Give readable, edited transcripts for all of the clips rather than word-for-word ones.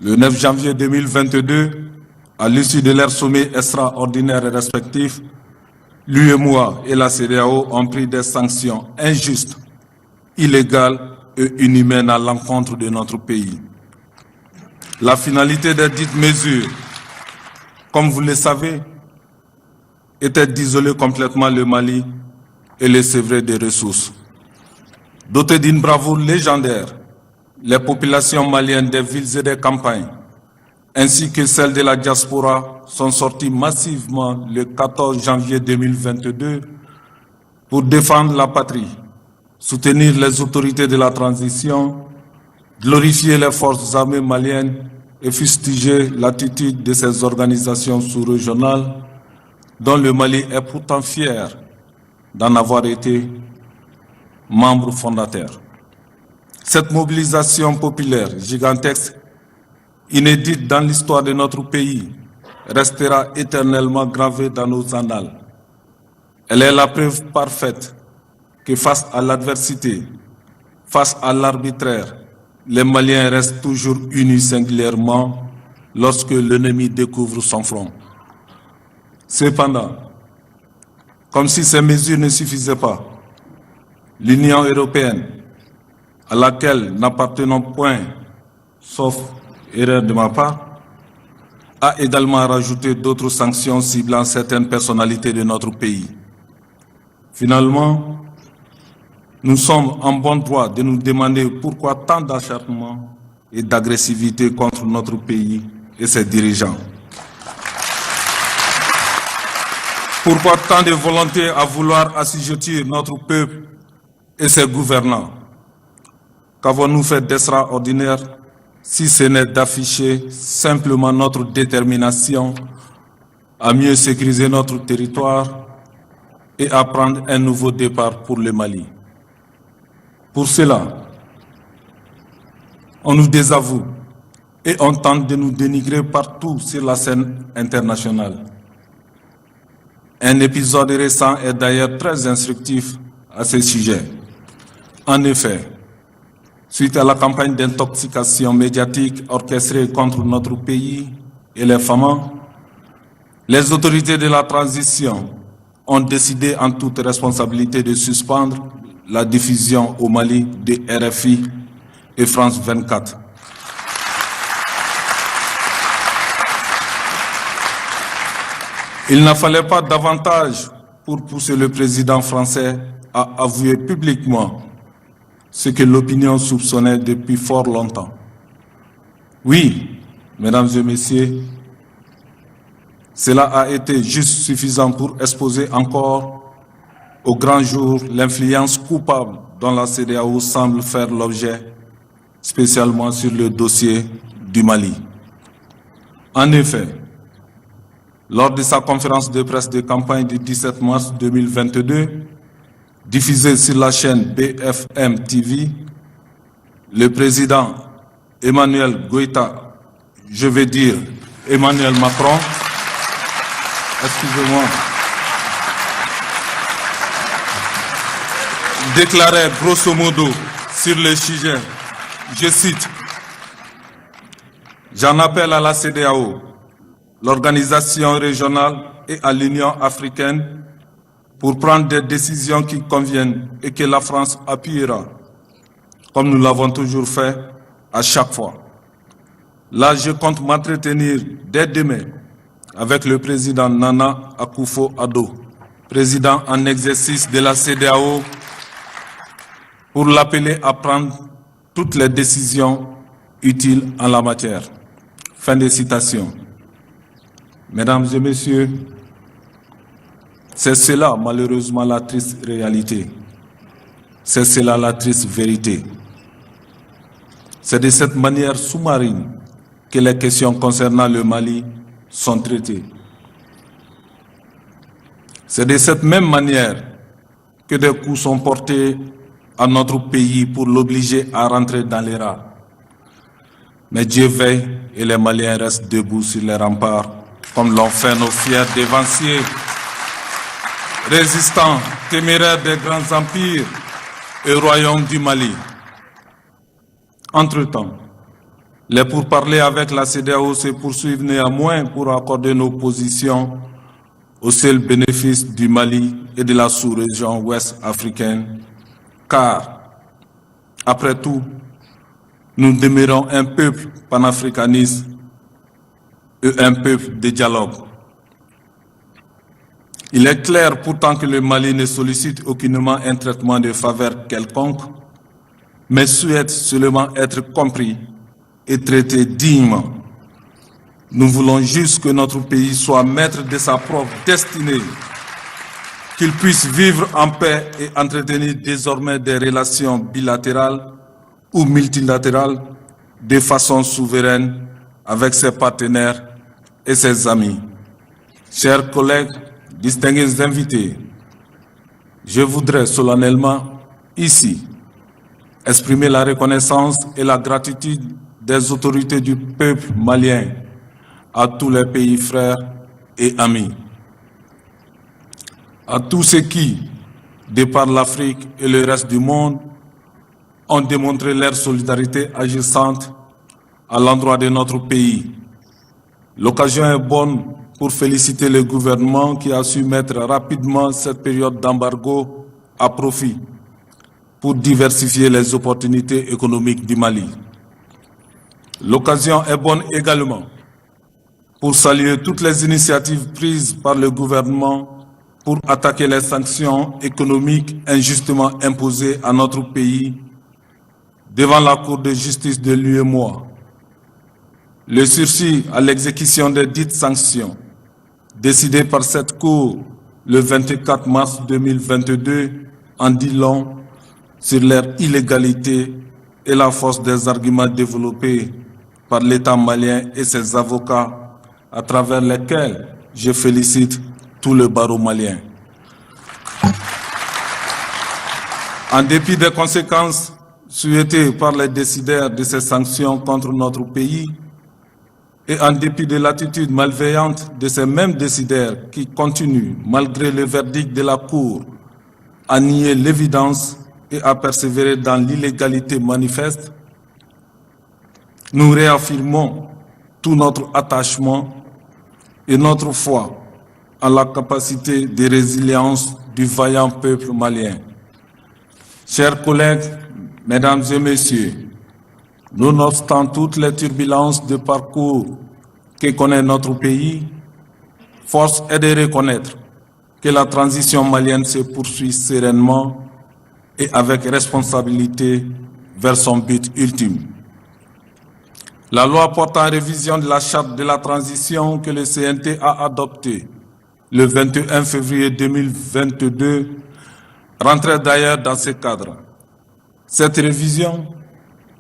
Le 9 janvier 2022, à l'issue de leur sommet extraordinaire et respectif, l'UEMOA et la CEDEAO ont pris des sanctions injustes, illégales et inhumaines à l'encontre de notre pays. La finalité des dites mesures, comme vous le savez, était d'isoler complètement le Mali et le sevrer des ressources. Dotées d'une bravoure légendaire, les populations maliennes des villes et des campagnes, ainsi que celles de la diaspora, sont sorties massivement le 14 janvier 2022 pour défendre la patrie, soutenir les autorités de la transition, glorifier les forces armées maliennes et fustiger l'attitude de ces organisations sous-régionales dont le Mali est pourtant fier d'en avoir été membre fondateur. Cette mobilisation populaire gigantesque, inédite dans l'histoire de notre pays, restera éternellement gravée dans nos annales. Elle est la preuve parfaite que face à l'adversité, face à l'arbitraire, les Maliens restent toujours unis singulièrement lorsque l'ennemi découvre son front. Cependant, comme si ces mesures ne suffisaient pas, l'Union européenne, à laquelle n'appartenons point, sauf erreur de ma part, a également rajouté d'autres sanctions ciblant certaines personnalités de notre pays. Finalement, nous sommes en bon droit de nous demander pourquoi tant d'acharnement et d'agressivité contre notre pays et ses dirigeants. Pourquoi tant de volonté à vouloir assujettir notre peuple et ses gouvernants? Qu'avons-nous fait d'extraordinaire si ce n'est d'afficher simplement notre détermination à mieux sécuriser notre territoire et à prendre un nouveau départ pour le Mali? Pour cela, on nous désavoue et on tente de nous dénigrer partout sur la scène internationale. Un épisode récent est d'ailleurs très instructif à ce sujet. En effet, suite à la campagne d'intoxication médiatique orchestrée contre notre pays et les femmes, les autorités de la transition ont décidé en toute responsabilité de suspendre la diffusion au Mali de RFI et France 24. Il n'en fallait pas davantage pour pousser le président français à avouer publiquement ce que l'opinion soupçonnait depuis fort longtemps. Oui, mesdames et messieurs, cela a été juste suffisant pour exposer encore au grand jour l'influence coupable dont la CEDEAO semble faire l'objet, spécialement sur le dossier du Mali. En effet, lors de sa conférence de presse de campagne du 17 mars 2022, diffusée sur la chaîne BFM TV, le président Emmanuel Goïta, je vais dire Emmanuel Macron, excusez-moi, déclarait grosso modo sur le sujet, je cite, « J'en appelle à la CEDEAO, l'organisation régionale et à l'Union africaine pour prendre des décisions qui conviennent et que la France appuiera, comme nous l'avons toujours fait à chaque fois. Là, je compte m'entretenir dès demain avec le président Nana Akufo-Addo, président en exercice de la CEDEAO, pour l'appeler à prendre toutes les décisions utiles en la matière. » Fin de citation. Mesdames et messieurs, c'est cela malheureusement la triste réalité. C'est cela la triste vérité. C'est de cette manière sous-marine que les questions concernant le Mali sont traitées. C'est de cette même manière que des coups sont portés à notre pays pour l'obliger à rentrer dans les rats. Mais Dieu veille et les Maliens restent debout sur les remparts, comme l'ont fait nos fiers dévanciers, résistants, téméraires des grands empires et royaumes du Mali. Entre-temps, Les pourparlers avec la CEDEAO se poursuivent néanmoins pour accorder nos positions au seul bénéfice du Mali et de la sous-région ouest africaine, car, après tout, nous demeurons un peuple panafricaniste et un peuple de dialogue. Il est clair pourtant que le Mali ne sollicite aucunement un traitement de faveur quelconque, mais souhaite seulement être compris et traité dignement. Nous voulons juste que notre pays soit maître de sa propre destinée, qu'il puisse vivre en paix et entretenir désormais des relations bilatérales ou multilatérales de façon souveraine avec ses partenaires et ses amis. Chers collègues, distingués invités, je voudrais solennellement ici exprimer la reconnaissance et la gratitude des autorités du peuple malien à tous les pays frères et amis, à tous ceux qui, de par l'Afrique et le reste du monde, ont démontré leur solidarité agissante à l'endroit de notre pays. L'occasion est bonne pour féliciter le gouvernement qui a su mettre rapidement cette période d'embargo à profit pour diversifier les opportunités économiques du Mali. L'occasion est bonne également pour saluer toutes les initiatives prises par le gouvernement pour attaquer les sanctions économiques injustement imposées à notre pays devant la Cour de justice de l'UEMOA. Le sursis à l'exécution des dites sanctions, décidé par cette Cour le 24 mars 2022, en dit long sur leur illégalité et la force des arguments développés par l'État malien et ses avocats, à travers lesquels je félicite tout le barreau malien. En dépit des conséquences souhaitées par les décideurs de ces sanctions contre notre pays, et en dépit de l'attitude malveillante de ces mêmes décideurs qui continuent, malgré le verdict de la Cour, à nier l'évidence et à persévérer dans l'illégalité manifeste, nous réaffirmons tout notre attachement et notre foi à la capacité de résilience du vaillant peuple malien. Chers collègues, mesdames et messieurs, nonobstant toutes les turbulences de parcours que connaît notre pays, force est de reconnaître que la transition malienne se poursuit sereinement et avec responsabilité vers son but ultime. La loi portant révision de la charte de la transition que le CNT a adoptée le 21 février 2022 rentrait d'ailleurs dans ce cadre. Cette révision,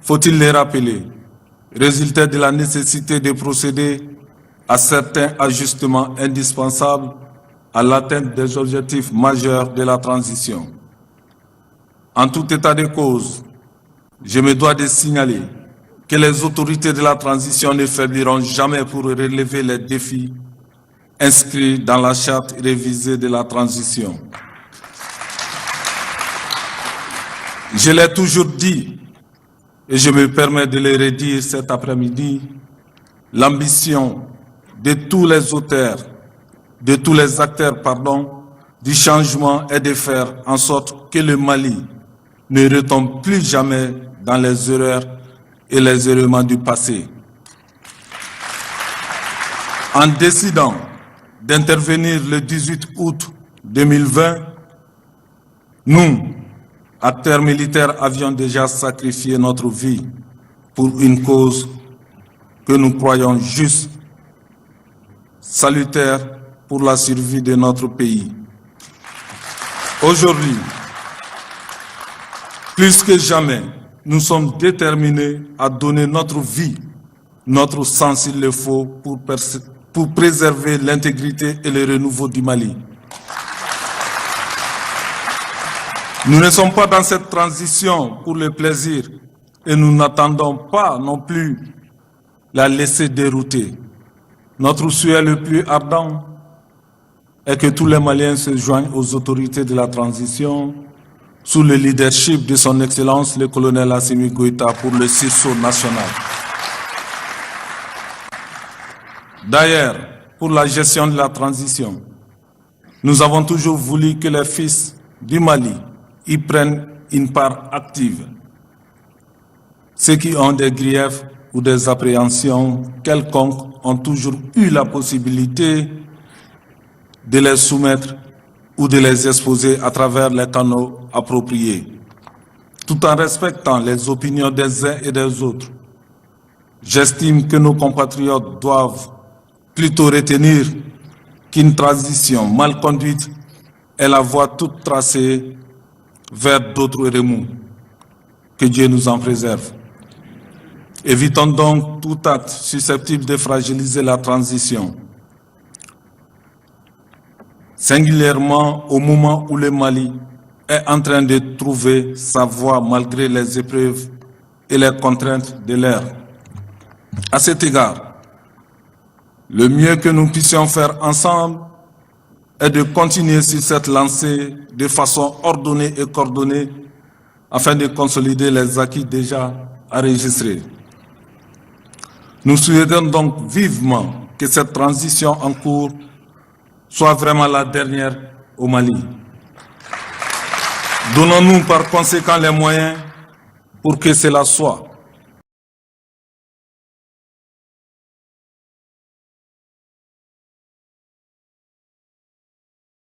faut-il le rappeler, résultait de la nécessité de procéder à certains ajustements indispensables à l'atteinte des objectifs majeurs de la transition. En tout état de cause, je me dois de signaler que les autorités de la transition ne faibliront jamais pour relever les défis inscrits dans la charte révisée de la transition. Je l'ai toujours dit, et je me permets de le redire cet après-midi, l'ambition de tous les auteurs, de tous les acteurs, du changement est de faire en sorte que le Mali ne retombe plus jamais dans les erreurs et les errements du passé. En décidant d'intervenir le 18 août 2020, nous, acteurs militaires, avions déjà sacrifié notre vie pour une cause que nous croyons juste, salutaire pour la survie de notre pays. Aujourd'hui, plus que jamais, nous sommes déterminés à donner notre vie, notre sang s'il le faut, pour préserver l'intégrité et le renouveau du Mali. Nous ne sommes pas dans cette transition pour le plaisir et nous n'attendons pas non plus la laisser dérouter. Notre souhait le plus ardent est que tous les Maliens se joignent aux autorités de la transition sous le leadership de son Excellence le colonel Assimi Goïta pour le sursaut national. D'ailleurs, pour la gestion de la transition, nous avons toujours voulu que les fils du Mali y prennent une part active. Ceux qui ont des griefs ou des appréhensions quelconques ont toujours eu la possibilité de les soumettre ou de les exposer à travers les canaux appropriés, tout en respectant les opinions des uns et des autres. J'estime que nos compatriotes doivent plutôt retenir qu'une transition mal conduite est la voie toute tracée vers d'autres remous. Que Dieu nous en préserve. Évitons donc tout acte susceptible de fragiliser la transition, singulièrement au moment où le Mali est en train de trouver sa voie malgré les épreuves et les contraintes de l'ère. À cet égard, le mieux que nous puissions faire ensemble est de continuer sur cette lancée de façon ordonnée et coordonnée afin de consolider les acquis déjà enregistrés. Nous souhaitons donc vivement que cette transition en cours soit vraiment la dernière au Mali. Donnons-nous par conséquent les moyens pour que cela soit.